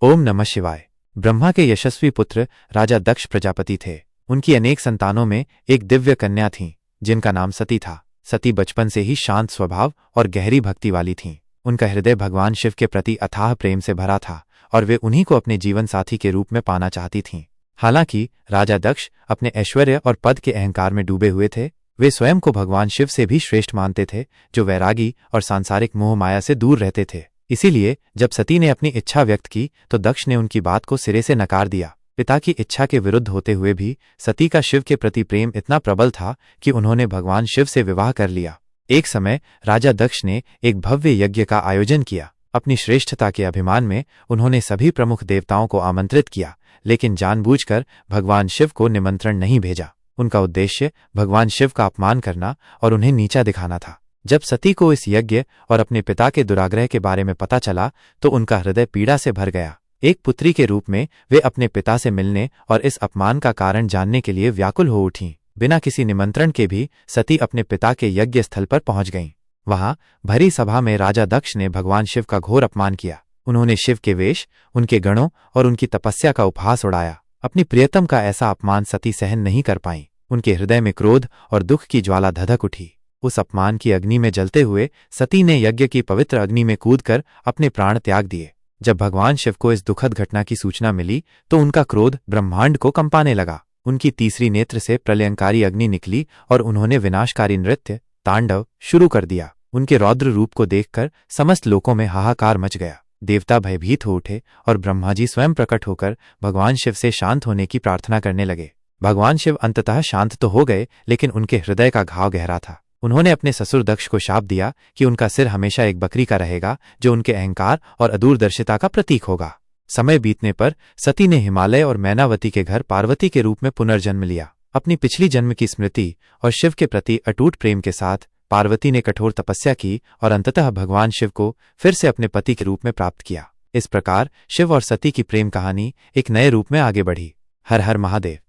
ओम नमः शिवाय। ब्रह्मा के यशस्वी पुत्र राजा दक्ष प्रजापति थे। उनकी अनेक संतानों में एक दिव्य कन्या थी जिनका नाम सती था। सती बचपन से ही शांत स्वभाव और गहरी भक्ति वाली थीं। उनका हृदय भगवान शिव के प्रति अथाह प्रेम से भरा था और वे उन्हीं को अपने जीवन साथी के रूप में पाना चाहती थीं। हालांकि राजा दक्ष अपने ऐश्वर्य और पद के अहंकार में डूबे हुए थे। वे स्वयं को भगवान शिव से भी श्रेष्ठ मानते थे, जो वैरागी और सांसारिक मोह माया से दूर रहते थे। इसीलिए जब सती ने अपनी इच्छा व्यक्त की तो दक्ष ने उनकी बात को सिरे से नकार दिया। पिता की इच्छा के विरुद्ध होते हुए भी सती का शिव के प्रति प्रेम इतना प्रबल था कि उन्होंने भगवान शिव से विवाह कर लिया। एक समय राजा दक्ष ने एक भव्य यज्ञ का आयोजन किया। अपनी श्रेष्ठता के अभिमान में उन्होंने सभी प्रमुख देवताओं को आमंत्रित किया, लेकिन जानबूझकर भगवान शिव को निमंत्रण नहीं भेजा। उनका उद्देश्य भगवान शिव का अपमान करना और उन्हें नीचा दिखाना था। जब सती को इस यज्ञ और अपने पिता के दुराग्रह के बारे में पता चला तो उनका हृदय पीड़ा से भर गया। एक पुत्री के रूप में वे अपने पिता से मिलने और इस अपमान का कारण जानने के लिए व्याकुल हो उठीं। बिना किसी निमंत्रण के भी सती अपने पिता के यज्ञ स्थल पर पहुंच गईं। वहां भरी सभा में राजा दक्ष ने भगवान शिव का घोर अपमान किया। उन्होंने शिव के वेश, उनके गणों और उनकी तपस्या का उपहास उड़ाया। अपनी प्रियतम का ऐसा अपमान सती सहन नहीं कर पाईं। उनके हृदय में क्रोध और दुख की ज्वाला धधक उठी। उस अपमान की अग्नि में जलते हुए सती ने यज्ञ की पवित्र अग्नि में कूदकर अपने प्राण त्याग दिए। जब भगवान शिव को इस दुखद घटना की सूचना मिली तो उनका क्रोध ब्रह्मांड को कंपाने लगा। उनकी तीसरी नेत्र से प्रलयंकारी अग्नि निकली और उन्होंने विनाशकारी नृत्य तांडव शुरू कर दिया। उनके रौद्र रूप को देखकर समस्त लोकों में हाहाकार मच गया। देवता भयभीत हो उठे और ब्रह्मा जी स्वयं प्रकट होकर भगवान शिव से शांत होने की प्रार्थना करने लगे। भगवान शिव अंततः शांत तो हो गए, लेकिन उनके हृदय का घाव गहरा था। उन्होंने अपने ससुर दक्ष को शाप दिया कि उनका सिर हमेशा एक बकरी का रहेगा, जो उनके अहंकार और अदूरदर्शिता का प्रतीक होगा। समय बीतने पर सती ने हिमालय और मैनावती के घर पार्वती के रूप में पुनर्जन्म लिया। अपनी पिछली जन्म की स्मृति और शिव के प्रति अटूट प्रेम के साथ पार्वती ने कठोर तपस्या की और अंततः भगवान शिव को फिर से अपने पति के रूप में प्राप्त किया। इस प्रकार शिव और सती की प्रेम कहानी एक नए रूप में आगे बढ़ी। हर हर महादेव।